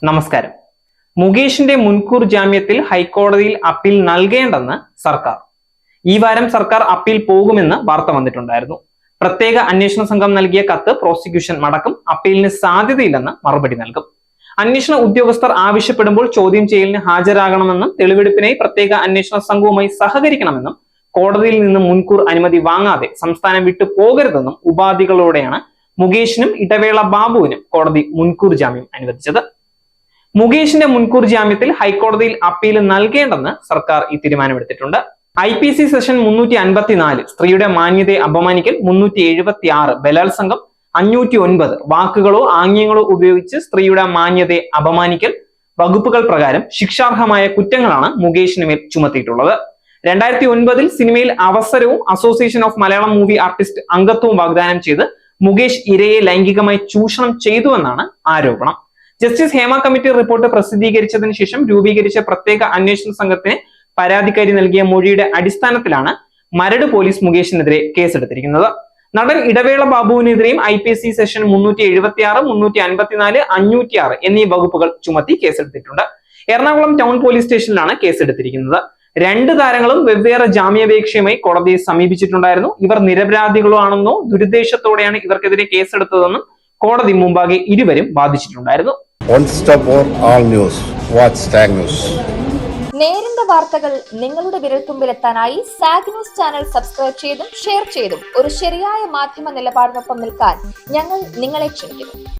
നമസ്കാരം. മുകേഷിന്റെ മുൻകൂർ ജാമ്യത്തിൽ ഹൈക്കോടതിയിൽ അപ്പീൽ നൽകേണ്ടെന്ന് സർക്കാർ. ഈ വാരം സർക്കാർ അപ്പീൽ പോകുമെന്ന് വാർത്ത വന്നിട്ടുണ്ടായിരുന്നു. പ്രത്യേക അന്വേഷണ സംഘം നൽകിയ കത്ത് പ്രോസിക്യൂഷൻ മടക്കും, അപ്പീലിന് സാധ്യതയില്ലെന്ന് മറുപടി നൽകും. അന്വേഷണ ഉദ്യോഗസ്ഥർ ആവശ്യപ്പെടുമ്പോൾ ചോദ്യം ചെയ്യലിന് ഹാജരാകണമെന്നും തെളിവെടുപ്പിനായി പ്രത്യേക അന്വേഷണ സംഘവുമായി സഹകരിക്കണമെന്നും കോടതിയിൽ നിന്ന് മുൻകൂർ അനുമതി വാങ്ങാതെ സംസ്ഥാനം വിട്ടു പോകരുതെന്നും ഉപാധികളോടെയാണ് മുകേഷിനും ഇടവേള ബാബുവിനും കോടതി മുൻകൂർ ജാമ്യം അനുവദിച്ചത്. മുകേഷിന്റെ മുൻകൂർ ജാമ്യത്തിൽ ഹൈക്കോടതിയിൽ അപ്പീൽ നൽകേണ്ടെന്ന് സർക്കാർ ഈ തീരുമാനമെടുത്തിട്ടുണ്ട്. IPC സെഷൻ 354 സ്ത്രീയുടെ മാന്യതയെ അപമാനിക്കൽ, 376 ബലാത്സംഗം, 509 വാക്കുകളോ ആംഗ്യങ്ങളോ ഉപയോഗിച്ച് സ്ത്രീയുടെ മാന്യതയെ അപമാനിക്കൽ വകുപ്പുകൾ പ്രകാരം ശിക്ഷാർഹമായ കുറ്റങ്ങളാണ് മുകേഷിന് മേൽ ചുമത്തിയിട്ടുള്ളത്. 2009 സിനിമയിൽ അവസരവും association of Malayalam movie artist അംഗത്വവും വാഗ്ദാനം ചെയ്ത് മുകേഷ് ഇരയെ ലൈംഗികമായി ചൂഷണം ചെയ്തുവെന്നാണ് ആരോപണം. ജസ്റ്റിസ് ഹേമ കമ്മിറ്റി റിപ്പോർട്ട് പ്രസിദ്ധീകരിച്ചതിന് ശേഷം രൂപീകരിച്ച പ്രത്യേക അന്വേഷണ സംഘത്തിന് പരാതിക്കാരി നൽകിയ മൊഴിയുടെ അടിസ്ഥാനത്തിലാണ് മരട് പോലീസ് മുകേഷിനെതിരെ കേസെടുത്തിരിക്കുന്നത്. നടൻ ഇടവേള ബാബുവിനെതിരെയും IPC സെഷൻ 376, 354, 506 എന്നീ വകുപ്പുകൾ ചുമത്തി കേസെടുത്തിട്ടുണ്ട്. എറണാകുളം ടൗൺ പോലീസ് സ്റ്റേഷനിലാണ് കേസെടുത്തിരിക്കുന്നത്. 2 താരങ്ങളും വെവ്വേറെ ജാമ്യാപേക്ഷയുമായി കോടതിയെ സമീപിച്ചിട്ടുണ്ടായിരുന്നു. ഇവർ നിരപരാധികളാണെന്നോ ദുരുദ്ദേശത്തോടെയാണ് ഇവർക്കെതിരെ കേസെടുത്തതെന്നും കോടതി മുമ്പാകെ ഇരുവരും വാദിച്ചിട്ടുണ്ടായിരുന്നു. നേരിന്റെ വാർത്തകൾ നിങ്ങളുടെ വിരൽത്തുമ്പിലെത്താനായി സാഗ് ന്യൂസ് ചാനൽ സബ്സ്ക്രൈബ് ചെയ്തും ഷെയർ ചെയ്തും ഒരു ശരിയായ മാധ്യമ നിലപാടിനൊപ്പം നിൽക്കാൻ ഞങ്ങൾ നിങ്ങളെ ക്ഷണിക്കുന്നു.